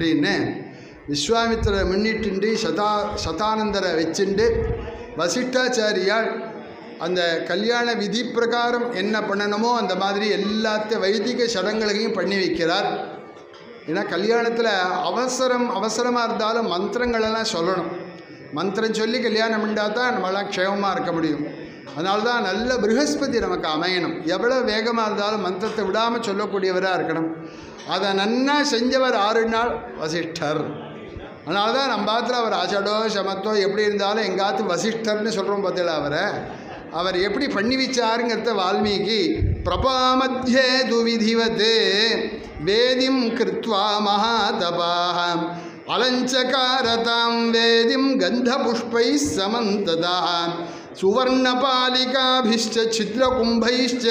அப்படின்னு விஸ்வாமித்திர முன்னிட்டு சதானந்தரை வச்சுண்டு வசிஷ்டாச்சாரியால் அந்த கல்யாண விதி பிரகாரம் என்ன பண்ணணுமோ அந்த மாதிரி எல்லாத்த வைதிக சடங்குகளையும் பண்ணி வைக்கிறார். ஏன்னா கல்யாணத்தில் அவசரமாக இருந்தாலும் மந்திரங்களெல்லாம் சொல்லணும். மந்திரம் சொல்லி கல்யாணம் பண்ணால் தான் நம்மளாம் க்ஷேமமாக இருக்க முடியும். அதனால தான் நல்ல ப்ரஹஸ்பதி நமக்கு அமையணும். எவ்வளோ வேகமாக இருந்தாலும் மந்திரத்தை விடாமல் சொல்லக்கூடியவராக இருக்கணும். அதை நன்னா செஞ்சவர் 6 நாள் வசிஷ்டர். அதனால தான் நம்ம பார்த்துல அவர் ஆச்சடோ சமத்தோ எப்படி இருந்தாலும் எங்காத்து வசிஷ்டர்னு சொல்கிறோம். பார்த்தீங்களா அவர் எப்படி பண்ணி வச்சாருங்கிறத வால்மீகி பிரபாமத்யே துவிதிவத் வேதிம் கிருத்வா மகாதபாம் அலஞ்சகாரதாம் வேதிம் கந்தபுஷ்பை சமந்ததாம் சுவர்ணபாலிகாபிஷ்ட சித்ரகும்பைஷ்ச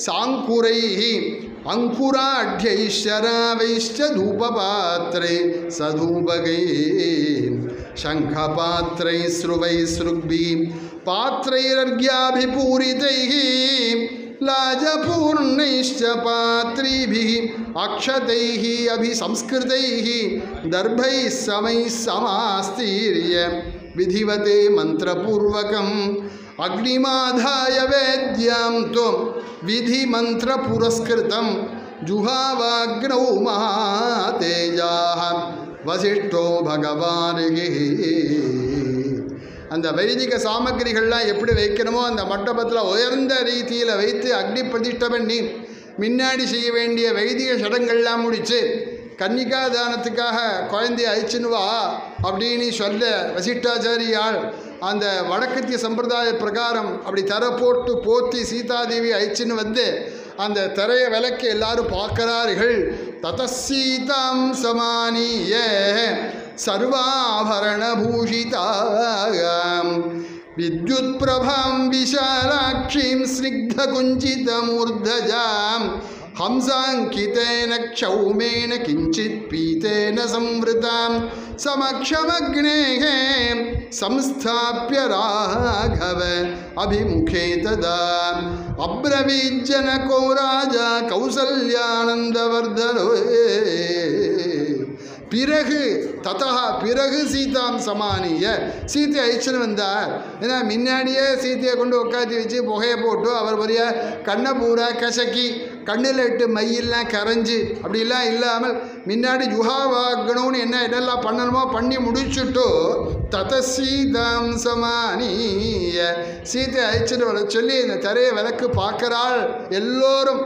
சாங்குரைஹி அங்குராட்யைஷராவைஷ்ச தூபபாத்ரை சதூபகை சங்கபாத்ரை ஸ்ருவை ஸ்ருக்பி பாத்ரைரர்க்யாபிபூரிதைஹி लाजपूर्णैश्च पात्रीभिः अक्षतैः अभिसंस्कृतैः दर्भैः समैः समास्तीर्य विधिवते मन्त्रपूर्वकम् अग्निमाधाय वेद्यां त्वं विधिमन्त्रपुरस्कृतं जुहावाग्नौ महातेजाः वसिष्ठो भगवानिः. அந்த வைதிக சாமகிரிகள்லாம் எப்படி வைக்கணுமோ அந்த மண்டபத்தில் உயர்ந்த ரீதியில் வைத்து அக்னி பிரதிஷ்டை பண்ணி முன்னாடி செய்ய வேண்டிய வைதிக சடங்கள்லாம் முடித்து கன்னிகாதானத்துக்காக குழந்தைய அழிச்சுன்னுவா அப்படின்னு சொல்ல வசிஷ்டாச்சாரியால் அந்த வடக்கத்திய சம்பிரதாய பிரகாரம் அப்படி தர போட்டு போத்தி சீதாதேவி அழிச்சுன்னு வந்து அந்த திரைய விளக்கு எல்லாரும் பார்க்கிறார்கள். ததசீதாம் சமானிய சர்வாபரணபூஷிதாம் வித்யுத் பிரபாம் விஷாலாட்சீம் ஸ்னிக்தகுஞ்சிதமூர்தஜாம் ஹம்சாங்கிதேன க்ஷௌமேன கிஞ்சித் பீதேன சம்வృతాம் சமக்ஷமக்னேஹ சம்ஸ்தாப்ய ராகவ அபிமுகே ததா அப்ரவீஜ்ஜனகோ ராஜா கௌசல்யானந்தவர்தனோ. பிறகு சீதாம் சமானிய சீத்தை அழிச்சுன்னு வந்தார். ஏன்னா முன்னாடியே சீத்தையை கொண்டு உட்காந்து வச்சு புகையை போட்டு அவர் பெரிய கண்ணை பூரா கசக்கி கண்ணில் இட்டு மையெல்லாம் கரைஞ்சி அப்படிலாம் இல்லாமல் முன்னாடி ஜுஹாவாகணும்னு என்னெல்லாம் பண்ணணுமோ பண்ணி முடிச்சுட்டு ததசீதாம் சமானிய சீத்தை அழிச்சுட்டு வர சொல்லி இந்த திரையை விளக்கு பார்க்குறாள். எல்லோரும்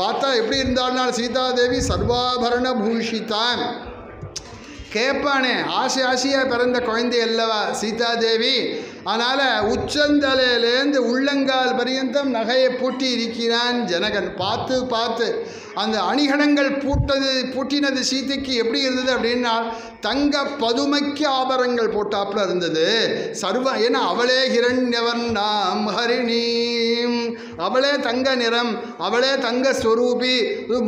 பார்த்தா எப்படி இருந்தாள்னால் சீதாதேவி சர்வாபரண பூஷிதான். கேட்பானே ஆசையாக பிறந்த குழந்தை அல்லவா சீதாதேவி. அதனால் உச்சந்தலையிலேருந்து உள்ளங்கால் பரியந்தம் நகையை பூட்டி இருக்கிறான் ஜனகன். பார்த்து அந்த அணிகணங்கள் பூட்டினது சீதைக்கு எப்படி இருந்தது அப்படின்னா தங்க பதுமைக்கு ஆபரணங்கள் போட்டாப்புல இருந்தது. ஏன்னா அவளே ஹிரண்யவர்ணாம் ஹரிணீம், அவளே தங்க நிறம், அவளே தங்க ஸ்வரூபி.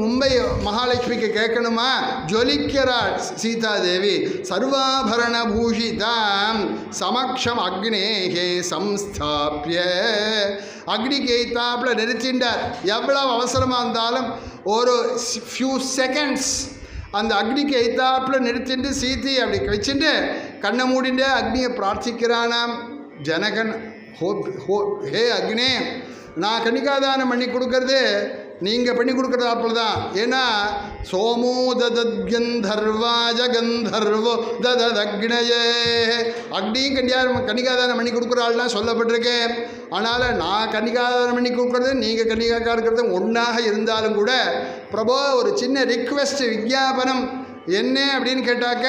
மும்பை மகாலட்சுமிக்கு கேட்கணுமா, ஜொலிக்கிறாள் சீதாதேவி. சர்வாபரண பூஷிதாம் சமக்ஷம் அக்னேஹே சம்ஸ்தாப்ய அக்னிக்கு எய்த்தாப்புல நிறுத்திண்டார். எவ்வளவு அவசரமாக இருந்தாலும் ஒரு ஃபியூ செகண்ட்ஸ் அந்த அக்னிக்கு எய்த்தாப்புல நிறுத்திட்டு சீத்தி அப்படி வச்சுட்டு கண்ணை மூடிண்டு அக்னியை பிரார்த்திக்கிறானாம் ஜனகன். ஹே அக்னே, நான் கன்னிகாதானம் பண்ணி கொடுக்கறது நீங்கள் பண்ணி கொடுக்குறதாப்புல தான். ஏன்னா சோமோ ததத்கந்தர்வாஜ கந்தர்வோ ததக்னயே அக்னியும் கன்னிகாதானம் பண்ணி கொடுக்குறாள்லாம் சொல்லப்பட்டிருக்கேன். அதனால் நான் கன்னிகாதானம் பண்ணி கொடுக்குறது நீங்கள் கன்னிகாக்கா இருக்கிறது ஒன்றாக இருந்தாலும் கூட பிரபோ ஒரு சின்ன ரிக்வெஸ்ட் விஜாபனம் என்ன அப்படின்னு கேட்டாக்க,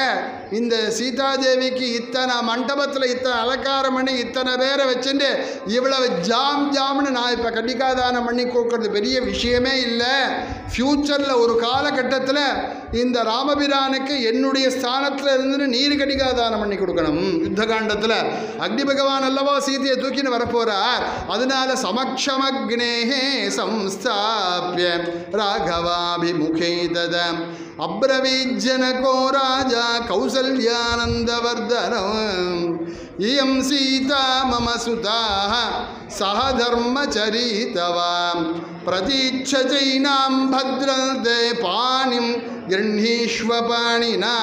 இந்த சீதாதேவிக்கு இத்தனை மண்டபத்தில் இத்தனை அலங்காரம் பண்ணி இத்தனை பேரை வச்சுட்டு இவ்வளவு ஜாம்னு நான் இப்போ கன்னிகாதானம் பண்ணி கொடுக்கறது பெரிய விஷயமே இல்லை. ஃப்யூச்சரில் ஒரு காலகட்டத்தில் இந்த ராமபிரானுக்கு என்னுடைய ஸ்தானத்தில் இருந்து நீர் கன்னிகாதானம் பண்ணி கொடுக்கணும். யுத்த காண்டத்தில் அக்னி பகவான் அல்லவா சீதையை தூக்கின்னு வரப்போகிறார். அதனால சமக்ஷமக்னேஹே சம்ஸ்தாப்ய ராகவாபிமுகே ததம் அப்ரவீஜ்ஜனகோ ராஜா கௌசல்யானந்தவர்தனம். इयं सीता मम सुता सह धर्मचरितवां प्रतीच्छचैनां भद्रते पाणिं गृह्णीष्व पाणिना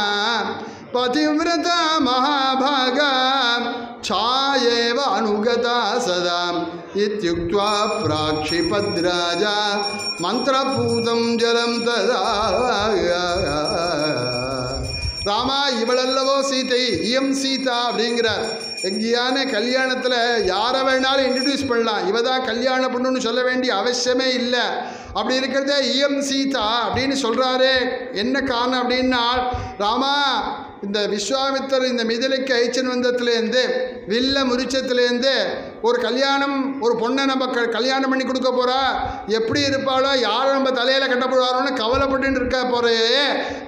पतिव्रता महाभागा छायेव अनुगता सदा इत्युक्त्वा प्राक्षिपद्राजा मंत्रपूतं जलं तदा ராமா இவளல்லவோ சீதை இயம் சீதா அப்படிங்கிறார். எங்கேயான கல்யாணத்தில் யாரை வேணாலும் இன்ட்ரடியூஸ் பண்ணலாம், இவ தான் கல்யாண பொண்ணுன்னு சொல்ல வேண்டிய அவசியமே இல்லை. அப்படி இருக்கிறதே இயம் சீதா அப்படின்னு சொல்கிறாரு. என்ன காரணம் அப்படின்னா, ராமா இந்த விஸ்வாமித்தர் இந்த மிதிலைக்கு ஐச்சன் வந்தத்துலேருந்து வில்ல முறிச்சத்துலேருந்து ஒரு கல்யாணம், ஒரு பொண்ணை நம்ம கல்யாணம் பண்ணி கொடுக்க போகிறா, எப்படி இருப்பாளோ, யாரும் நம்ம தலையில் கட்டப்படுவாரோன்னு கவலைப்பட்டு இருக்க போகிறே.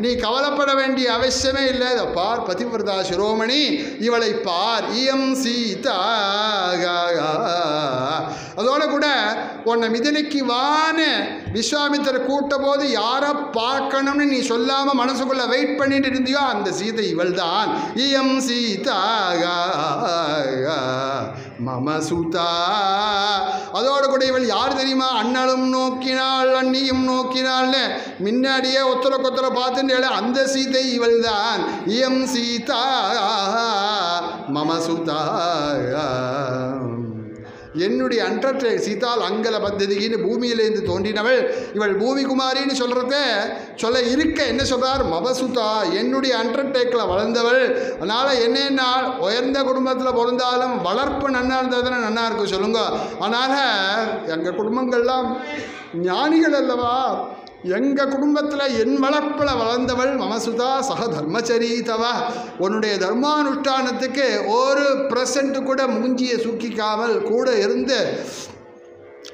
நீ கவலைப்பட வேண்டிய அவசியமே இல்லை. இதை பார் பதிவிரதா சிரோமணி, இவளை பார், இயம் சீதா. அதோட கூட உன்னை மிதிலைக்கு வான்னு விஸ்வாமித்தரை கூட்ட போது யாரை பார்க்கணும்னு நீ சொல்லாமல் மனசுக்குள்ளே வெயிட் பண்ணிட்டு இருந்தியோ அந்த சீதை இவள் தான். இயம் சீதா மம சுதா. அதோடு கூட இவள் யார் தெரியுமா? அண்ணலும் நோக்கினாள் அண்ணியும் நோக்கினாள்னு முன்னாடியே ஒத்தரை கொத்தரை பார்த்துட்டு அந்த சீதை இவள் தான். இயம் சீதா மம சுதா. என்னுடைய அண்டர்டேக் சீதால் அங்கல பத்ததின்னு பூமியிலேருந்து தோன்றினவள் இவள் பூமிகுமாரின்னு சொல்ல இருக்க என்ன சொல்கிறார்? மபசுதா, என்னுடைய அண்டர்டேக்கில் வளர்ந்தவள். அதனால் என்னென்னா உயர்ந்த குடும்பத்தில் பிறந்தாலும் வளர்ப்பு நன்னா இருந்ததுன்னு நன்னா இருக்கும் சொல்லுங்க. அதனால் எங்கள் குடும்பங்கள்லாம் ஞானிகள் அல்லவா, எங்கள் குடும்பத்தில் என் வளர்ப்பில் வளர்ந்தவள் மமசுதா சக தர்மச்சரீதவா. உன்னுடைய தர்மானுஷ்டானத்துக்கு ஒரு ப்ரெசண்ட்டு கூட மூஞ்சியை சுக்கிக்காமல் கூட இருந்து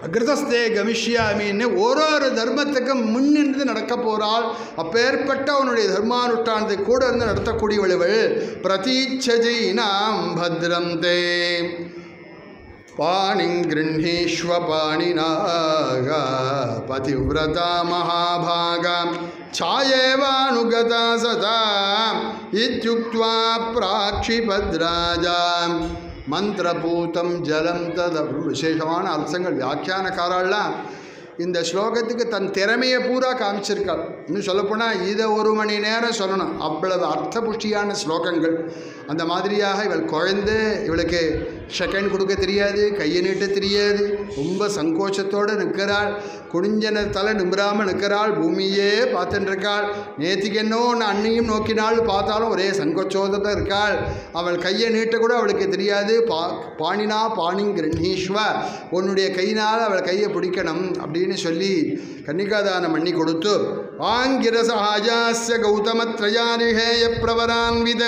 அகிருதஸ்தே கமிஷ்யாமின்னு ஒரு தர்மத்துக்கு முன்னிருந்து நடக்க போகிறாள். அப்பேற்பட்ட உன்னுடைய தர்மானுஷ்டானத்துக்கு கூட இருந்து நடத்தக்கூடியவள் இவள். பிரதீட்சஜைனாம் பத்ரம் தே பாணிங் கிருஹீஷ்வ பாணினா பதிவ்ரதா மகாபாகா சாயேவானுகதா சதா இத்யுக்த்வா பிராக்ஷிபத்ராஜா மந்திரபூதம் ஜலம் தத. விசேஷமான அர்த்தங்கள் வியாக்கியானக்காரெல்லாம் இந்த ஸ்லோகத்துக்கு தன் திறமையை பூரா காமிச்சிருக்காள். இன்னும் சொல்லப்போனால் இதை 1 மணி நேரம் சொல்லணும், அவ்வளவு அர்த்த புஷ்டியான ஸ்லோகங்கள். அந்த மாதிரியாக இவள் குழந்தை, இவளுக்கு செகண்ட் கொடுக்க தெரியாது, கையை நீட்ட தெரியாது, ரொம்ப சங்கோச்சத்தோடு நிற்கிறாள். குனிஞ்சன தலை நிமிராமல் நிற்கிறாள், பூமியே பார்த்துட்டுருக்காள். நேற்றுக்கு என்ன ஒன்று அண்ணியும் நோக்கினாள், பார்த்தாலும் ஒரே சங்கோச்சோதத்தை இருக்காள். அவள் கையை நீட்ட கூட அவளுக்கு தெரியாது. பாணினா பாணிங் கிருஹீஷ்வ, உன்னுடைய கையினால் அவள் கையை பிடிக்கணும் அப்படின்னு சொல்லி கன்னிகாதானம் பண்ணி கொடுத்து ஆங்கிரசஹாஜாஸ்ய கௌதமத்ரயாரிஹேய பிரவரான்வித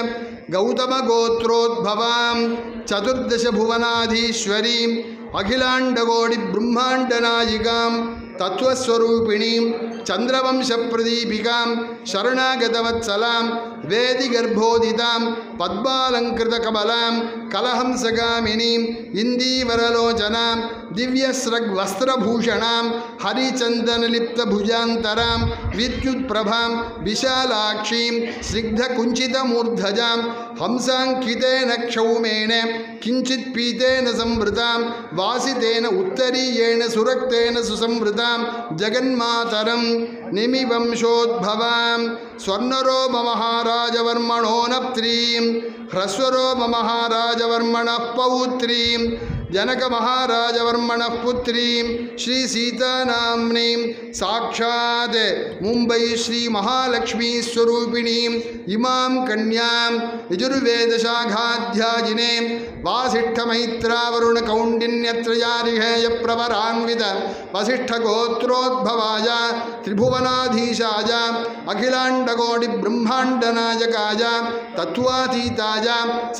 கௌதம கோத்ரோத்பவாம் சதுர்தச புவனாதீஸ்வரீம் அகிலாண்டகோடி பிரம்மாண்டநாயிகாம் தத்துவஸ்வரூபிணீம் சந்திரவம்ச பிரதீபிகாம் சரணாகதவத்சலாம் வேதி கர்ப்போதிதாம் பத்மாலங்கிருத கமலாம் கலஹம்சகாமினீம் இந்தீவரலோச்சனாம் திவ்யஸ்ரக் வஸ்திரபூஷணாம் ஹரிச்சந்தனலிப்த புஜாந்தராம் வித்யுத் பிரபாம் விஷாலாட்சீம் ஸ்னிக்த குஞ்சித மூர்தஜாம் ஹம்சாங்கிதேன க்ஷௌமேன கிஞ்சித் பீதேன சம்வృతాம் வாசிதேன உத்தரீயேன சுரக்தேன சுசம்வృతాம் ஜகன்மாதரம் நிமிவம்சோத்பவாம் ஸ்வர்ணரோப மகாராஜவர்மணோ நப்த்ரீம் ஹ்ரஸ்வரோப மகாராஜவர்மணः பௌத்ரீம் जनक महाराजवर्मणः पुत्रीं श्री सीतानाम्नीं साक्षात् मुंबई श्री महालक्ष्मी स्वरूपिणीं इमां कन्यां यजुर्वेदशाखाध्यायिने वासिष्ठमैत्रावरुण कौण्डिन्यत्रयारिहेय प्रवरान्वित वसिष्ठगोत्रोद्भवाय त्रिभुवनाधीशाय अखिलाण्डकोटि ब्रह्माण्डनायकाय तत्त्वातीताय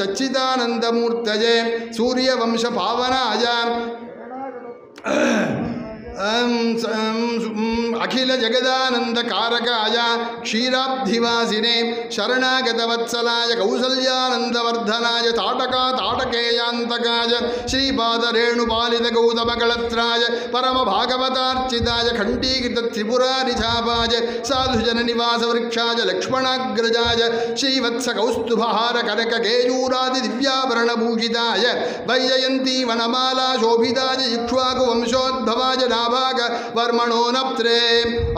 सच्चिदानन्दमूर्तये सूर्यवंश पावनाय अखिल जगदानंद कारकाय क्षीराब्धिवासिने शरणागत वत्सलाय कौसल्यानंद वर्धनाय ताटका ताटकेयांतकाय श्रीपाद रेणुपालित गौतम कलत्राय परम भागवतार्चिताय खंडीकृत त्रिपुरारिछापाय साधुजन निवास वृक्षाय लक्ष्मणाग्रजाय श्रीवत्स कौस्तुभहार कनक केयूरादि दिव्याभरण भूषिताय वैजयंती वनमाला शोभिताय इक्ष्वाकु वंशोद्भवाय नाभाग वर्मणो नप्त्रे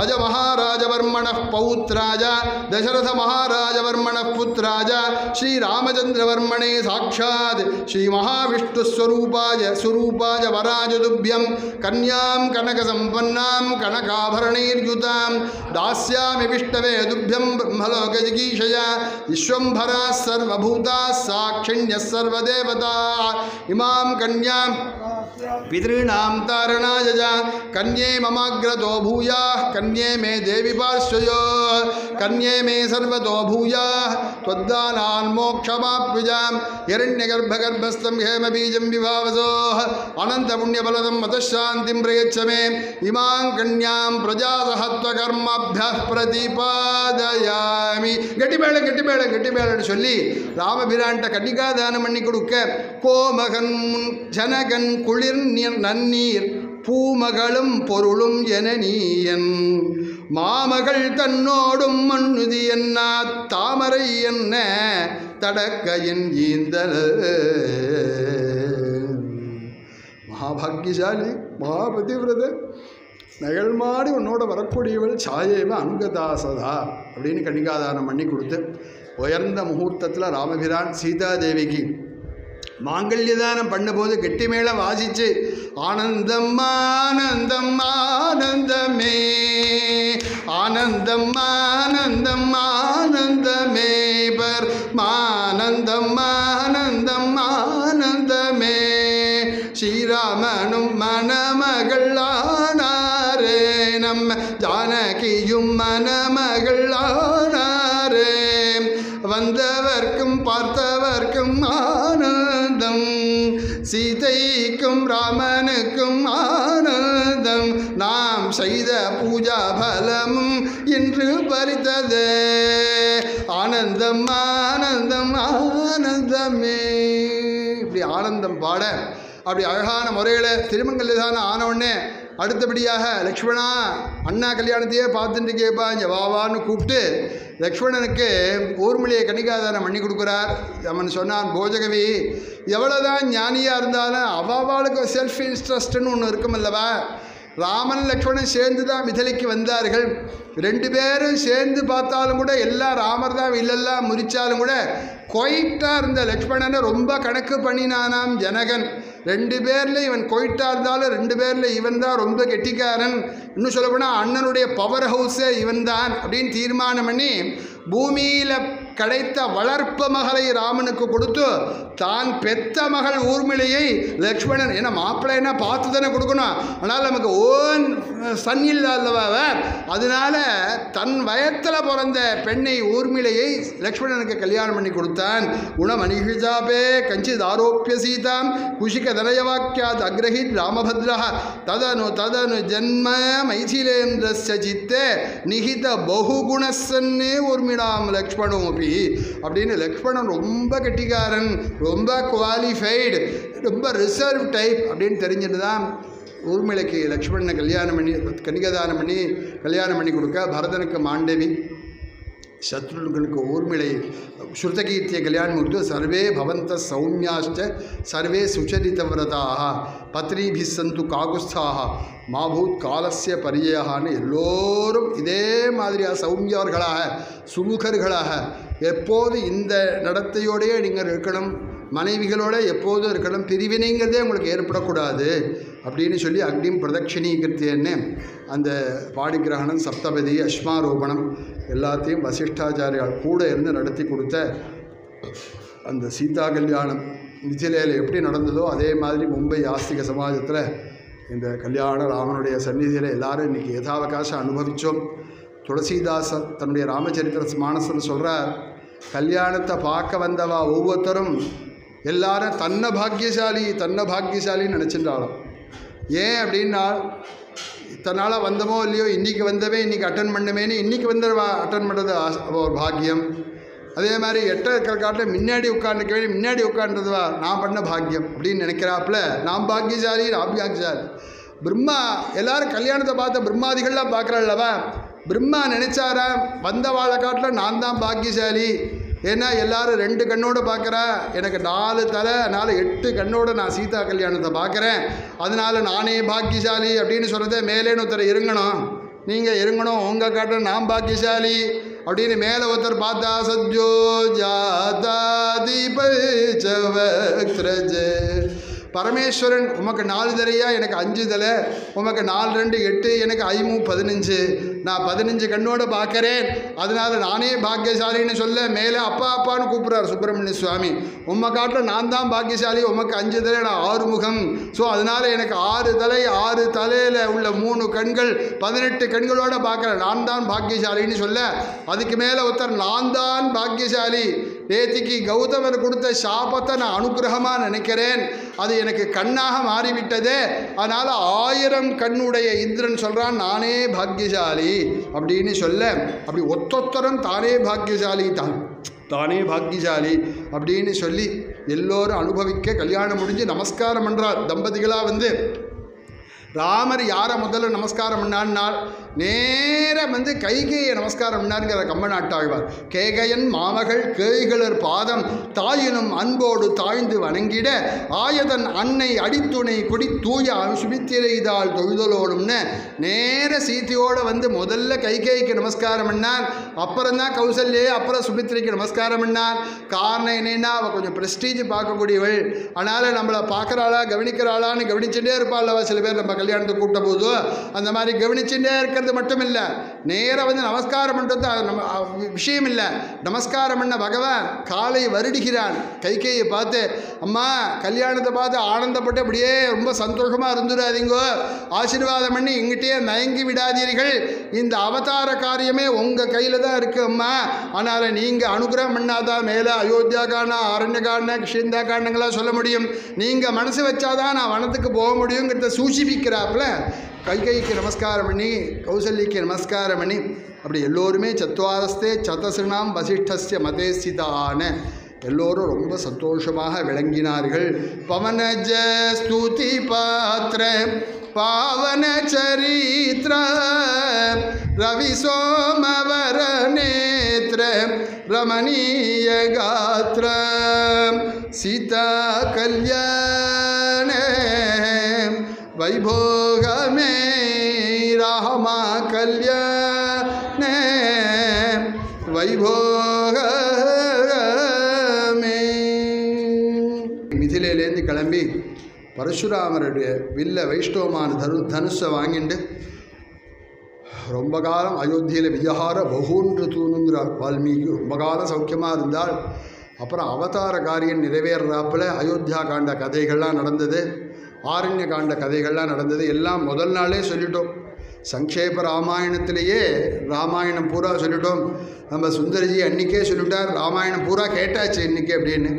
अज महाराज वर्मणः पौत्राय दशरथ महाराज वर्मणः पुत्राय श्री रामचंद्र वर्मणे साक्षात् श्री महाविष्णुस्वरूपाय स्वरूपाय वराज तुभ्यं कन्यां कनक संपन्नां कनकाभरणैर्युतां दास्यामि विष्णवे तुभ्यं ब्रह्मलोक जिगीषया विश्वंभरा सर्वभूता साक्षिण्यः सर्वदेवता इमां कन्यां पितॄणां तारणाय कन्ये ममाग्रतो भूयाः कन्ये मे देवी पार्श्वयोः कन्ये मे सर्वतो भूयाः त्वद्दानान् मोक्षमाप्नुजां हिरण्यगर्भगर्भस्थं हेमबीजं विभावसोः अनन्तपुण्यफलदं मतशान्तिं प्रयच्छ मे इमां कन्यां प्रजासहत्वकर्मभ्यः प्रतिपादयामि கெட்டிமேளன்னு சொல்லி ராமபிரான்ட்ட கன்னிகாதானம் பண்ணி கொடுக்க கோமகன் ஜனகன் குளிர் நன்னீர் பூமகளும் பொருளும் என நீயன் மாமகள் தன்னோடும் மண்ணுதி என்ன தாமரை என்ன தடக்கையின் ஈந்தல் மகாபாகியசாலி மகாபதிவிரத நகல் மாடி உன்னோட வரக்கூடியவள் சாயேவ அங்கதாசதா அப்படின்னு கன்னிகாதானம் பண்ணி கொடுத்து உயர்ந்த முகூர்த்தத்தில் ராமபிரான் சீதாதேவிக்கு மாங்கல்யதானம் பண்ணும்போது கெட்டி மேளம் வாசிச்சு ஆனந்தம் ஆனந்தம் ஆனந்தமே ஆனந்தம் ஆனந்தம் ஆனந்தமே பர்மானந்தம் ஆனந்தம் ஆனந்தமே ஸ்ரீராமனும் மணமகள் ஆனாரே நம்ம ஜானகியும் மணமகள் ஆனாரே வந்தவர்க்கும் பார்த்தவர்க்கும் ஆனந்தம் சீதைக்கும் ராமனுக்கும் ஆனந்தம் நாம் செய்த பூஜா பலமும் இன்று பறித்ததே ஆனந்தம் ஆனந்தம் ஆனந்தமே இப்படி ஆனந்தம் பாட அப்படி அழகான முறையில் திருமங்கல்யதானம் ஆனவுடனே அடுத்தபடியாக லக்ஷ்மணா அண்ணா கல்யாணத்தையே பார்த்துட்டு கேட்பா இங்கே வாவான்னு கூப்பிட்டு லக்ஷ்மணனுக்கு ஊர்மிளையை கன்னிகாதானம் பண்ணி கொடுக்குறார். அவன் சொன்னான், போஜகவி எவ்வளோதான் ஞானியாக இருந்தாலும் அவாவாளுக்கு செல்ஃப் இன்ட்ரெஸ்ட்னு ஒன்று இருக்குமல்லவா. ராமன் லக்ஷ்மணன் சேர்ந்து தான் மிதிலைக்கு வந்தார்கள். ரெண்டு பேரும் சேர்ந்து பார்த்தாலும் கூட எல்லாம் ராமர் தான் இல்லெல்லாம் முறிச்சாலும் கூட கொயிட்டாக இருந்த லக்ஷ்மணனை ரொம்ப கணக்கு பண்ணினானாம் ஜனகன். ரெண்டு பேரில் இவன் கொயிட்டாக இருந்தாலும் ரெண்டு பேரில் இவன் தான் ரொம்ப கெட்டிக்காரன். இன்னும் சொல்லப்போனால் அண்ணனுடைய பவர் ஹவுஸே இவன் தான் அப்படின்னு தீர்மானம் பண்ணி பூமியில் கிடைத்த வளர்ப்பு மகளை ராமனுக்கு கொடுத்து தான் பெத்த மகள் ஊர்மிளையை லக்ஷ்மணன், ஏன்னா மாப்பிள்ளைன்னா பார்த்து தானே கொடுக்கணும், ஆனால் நமக்கு ஓன் சன் இல்லாதவ, அதனால தன் வயத்தில் பிறந்த பெண்ணை ஊர்மிளையை லக்ஷ்மணனுக்கு கல்யாணம் பண்ணி கொடுத்தான். குணமணிகிஜாபே கஞ்சித் ஆரோப்பிய சீதாம் குஷிக தனயவாக்கியாத் அக்ரஹித் ராமபத்ரா ததனு ஜன்ம மைதிலேந்திரஸ்ய சித்தே நிகித பகுகுணசன்னே ஊர்மிளாம் லக்ஷ்மணோபி அப்படின்னு. லக்ஷ்மணன் ரொம்ப கெட்டிக்காரன், ரொம்ப குவாலிஃபைடு, ரொம்ப ரிசர்வ் டைப் அப்படின்னு தெரிஞ்சுட்டு தான் ஊர்மிளைக்கு லக்ஷ்மணனை கல்யாணம் பண்ணி கன்னிகாதானம் பண்ணி கல்யாணம் பண்ணி கொடுக்க. பரதனுக்கு மாண்டவி, சத்ருகனுக்கு ஊர்மிளை, ஸ்ருதகீர்த்தியை கல்யாணம் கொடுத்து சர்வே பவந்த சௌமியாஷ்ட சர்வே சுச்சரித்தவிரதாக பத்னிபி சந்து காகுஸ்தாக மாபூத் காலசிய பரியகான்னு எல்லோரும் இதே மாதிரியாக சௌமியவர்களாக சுமுகர்களாக எப்போது இந்த நடத்தையோடையே நீங்கள் இருக்கணும், மனைவிகளோட எப்போதும் இருக்கணும், பிரிவினைங்கிறதே உங்களுக்கு ஏற்படக்கூடாது அப்படின்னு சொல்லி அக்னிம் பிரதட்சிணீகிருத்தியன்னு அந்த பாடிகிரகணம் சப்தபதி அஸ்மாரோபணம் எல்லாத்தையும் வசிஷ்டாச்சாரியால் கூட இருந்து நடத்தி கொடுத்த அந்த சீதா கல்யாணம் மிதிலையில் எப்படி நடந்ததோ அதே மாதிரி மும்பை ஆஸ்திக சமாஜத்தில் இந்த கல்யாணம் ராமனுடைய சந்நிதியில் எல்லாரும் இன்றைக்கி யதாவகாசம் அனுபவித்தோம். துளசிதாசர் தன்னுடைய ராமச்சரித்திர மானசன்னு சொல்கிறார், கல்யாணத்தை பார்க்க வந்தவா ஒவ்வொருத்தரும் எல்லாரும் தன்னை பாக்கியசாலின்னு நினச்சிட்டாலும். ஏன் அப்படின்னா இத்தனை நாளாக வந்தமோ இல்லையோ இன்றைக்கி வந்தவே இன்றைக்கி அட்டன் பண்ணமேன்னு இன்றைக்கி வந்து அட்டன் பண்ணுறது ஒரு பாக்கியம். அதே மாதிரி எட்ட இருக்கிற காட்டில் முன்னாடி உட்காந்துக்க வேண்டிய முன்னாடி உட்காந்துறதுவா நான் பண்ண பாக்கியம் அப்படின்னு நினைக்கிறாப்புல நாம் பாக்கியசாலி நான் பாக்கியசாலி. பிரம்மா எல்லாரும் கல்யாணத்தை பார்த்த பிரம்மாதிகள்லாம் பார்க்குறாள்லவா, பிரம்மா நினைச்சாரா வந்த வாழை காட்டில் நான் தான் பாக்கியசாலி. ஏன்னா எல்லாரும் 2 கண்ணோடு பார்க்குறா, எனக்கு 4 தலை, அதனால் 8 கண்ணோடு நான் சீதா கல்யாணத்தை பார்க்குறேன், அதனால் நானே பாக்கியசாலி அப்படின்னு சொல்கிறத மேலேன்னு ஒருத்தர் இறங்கணும், நீங்கள் இறங்கணும், உங்கள் காட்டில் நான் பாக்கியசாலி அப்படின்னு மேலே ஒருத்தர் பார்த்தா சத்யோ ஜாதா தீபச்சவக்ரஜ பரமேஸ்வரன் உமக்கு 4 தலையா, எனக்கு 5 தலை, உமக்கு 4 2 8, எனக்கு 5 15, நான் 15 கண்ணோடு பார்க்குறேன், அதனால் நானே பாக்கியசாலின்னு சொல்ல மேலே அப்பா அப்பான்னு கூப்பிட்றார் சுப்பிரமணிய சுவாமி. உம்மை காட்டில் நான் தான் பாக்கியசாலி, உமக்கு 5 தலை, நான் 6 முகம், ஸோ அதனால் எனக்கு 6 தலை, 6 தலையில் உள்ள 3 கண்கள் 18 கண்களோடு பார்க்குறேன், நான் தான் பாக்கியசாலின்னு சொல்ல அதுக்கு மேலே ஒருத்தர் நான் தான் பாக்கியசாலி, நேத்திக்கு கௌதமர் கொடுத்த சாபத்தை நான் அனுகிரகமாக நினைக்கிறேன், அது எனக்கு கண்ணாக மாறிவிட்டதே, அதனால் 1000 கண்ணுடைய இந்திரன் சொல்கிறான் நானே பாக்கியசாலி அப்படின்னு சொல்ல அப்படி ஒத்தொத்தரம் தானே பாக்கியசாலி தானே பாக்கியசாலி அப்படின்னு சொல்லி எல்லோரும் அனுபவிக்க கல்யாணம் முடிஞ்சு நமஸ்காரம் பண்ணுறார். தம்பதிகளாக வந்து ராமர் யாரை முதல்ல நமஸ்காரம் பண்ணான்னால் நேரம் வந்து கைகையை நமஸ்காரம் பண்ணாருங்கிற கம்பநாட்டாழ்வார். கேகையன் மாமகள் கேய்களர் பாதம் தாயினும் அன்போடு தாழ்ந்து வணங்கிட ஆயதன் அன்னை அடித்துணை குடி தூய சுமித்திரைதாள் தொழுதலோடும்னு நேர சீத்தையோடு வந்து முதல்ல கைகைக்கு நமஸ்காரம் பண்ணார், அப்புறம்தான் கௌசல்யே, அப்புறம் சுமித்திரைக்கு நமஸ்காரம் பண்ணார். காரணம் என்னென்னா அவள் கொஞ்சம் ப்ரெஸ்டீஜ் பார்க்கக்கூடியவள், அதனால் நம்மளை பார்க்குறாளா கவனிக்கிறாளான்னு கவனிச்சுட்டே இருப்பாள்லவா சில பேர் நம்ம கல்யாணத்தை கூட்ட போது அந்த மாதிரி கவனிச்சுட்டே இருக்கிறது மட்டும் இல்லை, நேராக வந்து நமஸ்காரம் பண்ணுறது நம்ம விஷயம் இல்லை. நமஸ்காரம் பண்ண பகவான் காலை வருடுகிறான். கைகையை பார்த்து அம்மா கல்யாணத்தை பார்த்து ஆனந்தப்பட்டு அப்படியே ரொம்ப சந்தோஷமாக இருந்துடாதீங்கோ, ஆசீர்வாதம் பண்ணி எங்கிட்டே மயங்கி விடாதீர்கள், இந்த அவதார காரியமே உங்கள் கையில் தான் இருக்குது அம்மா, அதனால் நீங்கள் அனுகிரகம் பண்ணாதான் மேலே அயோத்தியா காரணம் அரண்ய காரணம் கிருஷ்ணா காரணங்களாக சொல்ல முடியும், நீங்கள் மனசு வச்சாதான் நான் வனத்துக்கு போக முடியுங்கிறத சூசிப்பிக்கிறாப்புல கைகைக்கு நமஸ்காரம் பண்ணி கௌசல்யக்கு நமஸ்காரம் பண்ணி அப்படி எல்லோருமே சத்வாரஸ்தே சதசிருணாம் வசிஷ்டஸ்ய மதேசிதான எல்லோரும் ரொம்ப சந்தோஷமாக விளங்கினார்கள். பவனஜ ஸ்துதி பாத்திர பாவன சரித்திர ரவி சோமவர நேத்திர ரமணீய காத்திர சீதா கல்யாண வைபோகமே ராமா கல்யாண வைபோகமே. மிதிலேருந்து கிளம்பி பரசுராமருடைய வில்ல வைஷ்ணவமான தனுஷை வாங்கிட்டு ரொம்ப காலம் அயோத்தியில் விஜகார பகூன்று தூணுங்கிறார் வால்மீகி. ரொம்ப காலம் சௌக்கியமாக இருந்தால் அப்புறம் அவதார காரியம் நிறைவேறாப்பில் அயோத்தியா காண்ட கதைகள்லாம் நடந்தது, ஆரண்ய காண்ட கதைகள்லாம் நடந்தது, எல்லாம் முதல் நாளே சொல்லிட்டோம். சங்கேப ராமாயணத்திலேயே ராமாயணம் பூரா சொல்லிட்டோம். நம்ம சுந்தரஜி அன்றைக்கே சொல்லிட்டார் ராமாயணம் பூரா கேட்டாச்சு இன்றைக்கி அப்படின்னு.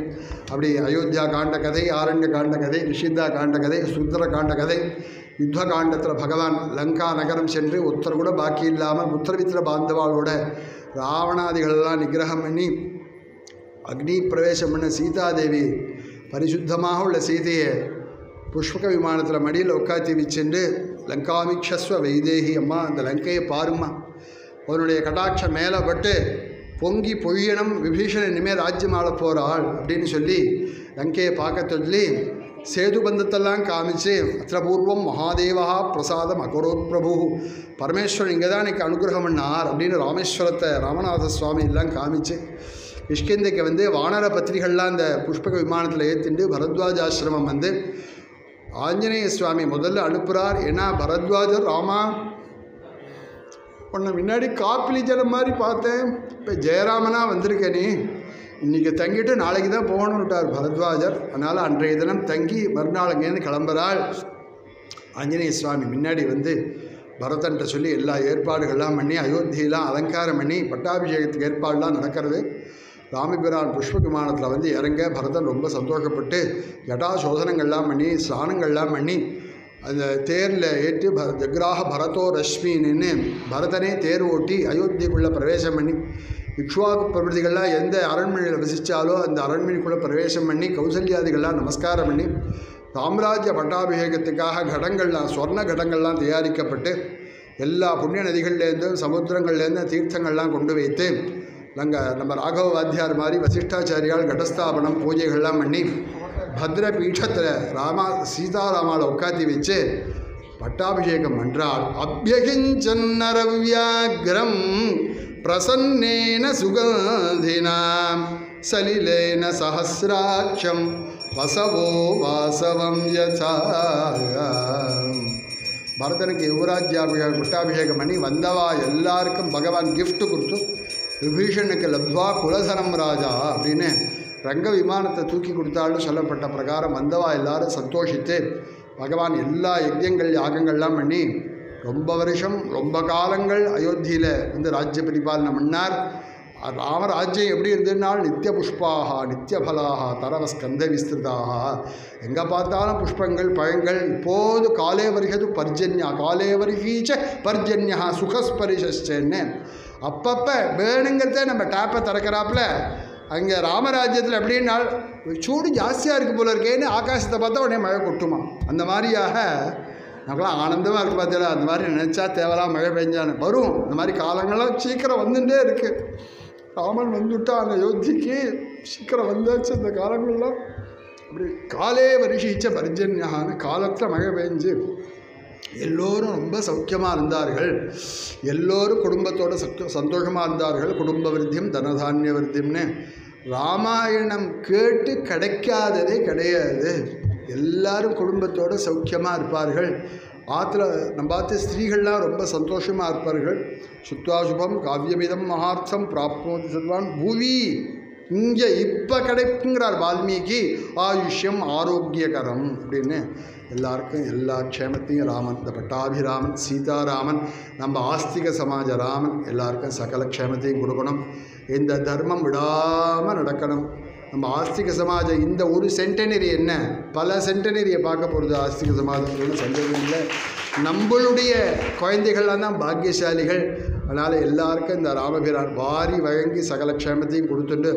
அப்படி அயோத்தியா காண்ட கதை, ஆரண்ய காண்ட கதை, நிஷித்தா காண்ட கதை, சுந்தர காண்ட கதை, யுத்த காண்டத்தில் பகவான் லங்கா நகரம் சென்று ஒருத்தர் கூட பாக்கி இல்லாமல் புத்திரமித்திர பாந்தவாளோட ராவணாதிகளெல்லாம் நிகிரகம் பண்ணி அக்னி பிரவேசம் பண்ண சீதாதேவி பரிசுத்தமாக உள்ள சீதையை புஷ்பக விமானத்தில் மடியில் உட்காத்தி வச்சுண்டு லங்காமிக்ஷஸ்வ வைதேகி அம்மா அந்த லங்கையை பாரும்மா, அவனுடைய கடாட்சம் மேலே பட்டு பொங்கி பொழியணும், விபீஷணன் இனிமேல் ராஜ்யம் ஆள போகிறாள் அப்படின்னு சொல்லி லங்கையை பார்க்க சொல்லி சேது பந்தத்தெல்லாம் காமிச்சு அத்திரபூர்வம் மகாதேவா பிரசாதம் அகரோத் பிரபு, பரமேஸ்வரன் இங்கே தான் எனக்கு அனுகிரகம் பண்ணார் அப்படின்னு ராமேஸ்வரத்தை ராமநாத சுவாமி எல்லாம் காமிச்சு கிஷ்கிந்தைக்கு வந்து வானர பத்திரிகள்லாம் அந்த புஷ்பக விமானத்தில் ஏற்றிண்டு பரத்வாஜாசிரமம் வந்து ஆஞ்சநேய சுவாமி முதல்ல அனுப்புகிறார். ஏன்னா பரத்வாஜர் ராமா உன்னை முன்னாடி காப்பிலி ஜலம் மாதிரி பார்த்தேன், இப்போ ஜெயராமனாக வந்திருக்க நீ, இன்றைக்கி தங்கிட்டு நாளைக்கு தான் போகணுன்னுட்டார் பரத்வாஜர். அதனால் அன்றைய தினம் தங்கி மறுநாள் அங்கேருந்து கிளம்புறாள். ஆஞ்சநேய சுவாமி முன்னாடி வந்து பரதன்ட்ட சொல்லி எல்லா ஏற்பாடுகள்லாம் பண்ணி அயோத்தியெல்லாம் அலங்காரம் பண்ணி பட்டாபிஷேகத்துக்கு ஏற்பாடுலாம் நடக்கிறது. ராமபிரான் புஷ்ப விமானத்தில் வந்து இறங்க பரதன் ரொம்ப சந்தோஷப்பட்டு ஜடா சோதனங்கள்லாம் பண்ணி ஸ்நானங்கள்லாம் பண்ணி அந்த தேரில் ஏற்றி ஜக்ராக பரதோ ரஷ்மின்னு பரதனே தேர் ஓட்டி அயோத்திக்குள்ளே பிரவேசம் பண்ணி இக்ஷ்வாகு பிரபதிகள்லாம் எந்த அரண்மனையில் வசித்தாலோ அந்த அரண்மனைக்குள்ளே பிரவேசம் பண்ணி கௌசல்யாதிகள்லாம் நமஸ்காரம் பண்ணி சாம்ராஜ்ய பட்டாபிஷேகத்துக்காக கடங்கள்லாம் சொர்ண கடங்கள்லாம் தயாரிக்கப்பட்டு எல்லா புண்ணிய நதிகள்லேருந்தும் சமுத்திரங்கள்லேருந்து தீர்த்தங்கள்லாம் கொண்டு வைத்து நாங்கள் நம்ம ராகவ வாத்தியார் மாதிரி வசிஷ்டாச்சாரியால் கடஸ்தாபனம் பூஜைகள்லாம் பண்ணி பத்ர பீഠத்தில் சீதாராமாவை உட்காத்தி வச்சு பட்டாபிஷேகம் பண்ணுறாள். அபியகிஞ்சன்னரவ்யாக்ரம் பிரசன்னேன சுகந்தினாம் சலிலேன சஹசிராட்சம் வசவோ வாசவம் யசா. பரதனுக்கு யுவராஜ்யாபிஷேகம் பட்டாபிஷேகம் பண்ணி வந்தவா எல்லாருக்கும் பகவான் கிஃப்ட் கொடுத்து விபீஷனுக்கு லப்வா குலசரம் ராஜா அப்படின்னு ரங்க விமானத்தை தூக்கி கொடுத்தாலும் சொல்லப்பட்ட பிரகாரம் வந்தவா எல்லாரும் சந்தோஷித்து பகவான் எல்லா யஜ்யங்கள் யாகங்கள்லாம் பண்ணி ரொம்ப வருஷம் ரொம்ப காலங்கள் அயோத்தியில் வந்து ராஜ்ய பரிபாலனை பண்ணார். ராமராஜ்யம் எப்படி இருந்ததுனால் நித்திய புஷ்பாக நித்திய பலாக தரவ ஸ்கந்த விஸ்திருதாக எங்கே பார்த்தாலும் புஷ்பங்கள் பழங்கள். இப்போது காலே வருகிறது பர்ஜன்யா காலே வருகீச்ச பர்ஜன்யா சுகஸ்பரிசன்னு அப்பப்போ வேணுங்கிறத நம்ம டேப்பை திறக்கிறாப்புல அங்கே ராமராஜ்யத்தில் எப்படின்னா சூடு ஜாஸ்தியாக இருக்குது போல இருக்கேன்னு ஆகாசத்தை பார்த்தா உடனே மழை கொட்டுமா. அந்த மாதிரியாக நமக்குலாம் ஆனந்தமாக இருக்குது பார்த்தீங்களா. அந்த மாதிரி நினச்சா தேவலாம் மழை பெஞ்சான்னு வரும். இந்த மாதிரி காலங்கள்லாம் சீக்கிரம் வந்துட்டே இருக்குது. ராமன் வந்துவிட்டா அந்த அயோத்திக்கு சீக்கிரம் வந்தாச்சு. அந்த காலங்கள்லாம் அப்படி காலே வருஷிச்ச பர்ஜன்யான்னு காலத்தில் மழை பெஞ்சு எல்லோரும் ரொம்ப சௌக்கியமாக இருந்தார்கள். எல்லோரும் குடும்பத்தோட சந்தோஷமாக இருந்தார்கள். குடும்ப விருத்தியம் தனதானிய விருத்தியம்னு ராமாயணம் கேட்டு கிடைக்காததே கிடையாது. எல்லாரும் குடும்பத்தோடு சௌக்கியமாக இருப்பார்கள். ஆற்றுல நம்ம பார்த்து ஸ்திரீகள்லாம் ரொம்ப சந்தோஷமாக இருப்பார்கள். சுத்வா சுபம் காவியமிதம் மகார்த்தம் பிராப்னோதி சர்வான் பூவி இங்கே இப்போ கிடைக்குங்கிறார் வால்மீகி. ஆயுஷ்யம் ஆரோக்கியகரம் அப்படின்னு எல்லாருக்கும் எல்லா க்ஷேமத்தையும் ராமன், இந்த பட்டாபிராமன் சீதாராமன் நம்ம ஆஸ்திக சமாஜ ராமன் எல்லாருக்கும் சகல க்ஷேமத்தையும் கொடுக்கணும். இந்த தர்மம் விடாமல் நடக்கணும். நம்ம ஆஸ்திக சமாஜம் இந்த ஒரு சென்டனரி என்ன பல சென்டனரியை பார்க்க போகிறது. ஆஸ்திக சமாஜத்தோடு சென்டனரியில் நம்மளுடைய குழந்தைகள்லாம் தான் பாக்கியசாலிகள். அதனால் எல்லாருக்கும் இந்த ராமபிரான் வாரி வழங்கி சகல க்ஷேமத்தையும் கொடுத்துட்டு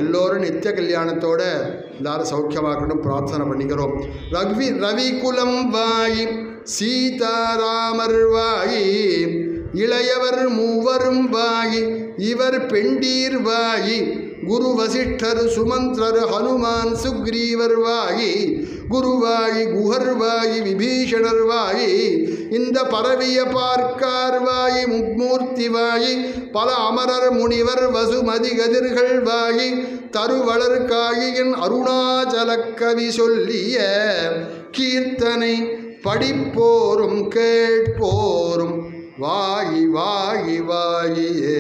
எல்லோரும் நித்திய கல்யாணத்தோடு எல்லாரும் சௌக்கியமாக்கணும் பிரார்த்தனை பண்ணிக்கிறோம். ரவிகுலம் வாயி சீதாராமர் வாயி இளையவர் மூவரும் வாயி இவர் பெண்டீர் வாயி குரு வசிஷ்டர் சுமந்திரர் ஹனுமான் சுக்ரீவர் வாயி குருவாயி குஹர்வாயி விபீஷணர் வாயி இந்த பரவிய பார்க்கார் வாயி மும்மூர்த்தி வாயி பல அமரர் முனிவர் வசுமதி கதிர்கள் வாயி தருவளர் காயின் அருணாச்சல கவி சொல்லிய கீர்த்தனை படிப்போரும் கேட்போரும் வாயி வாயி வாயியே.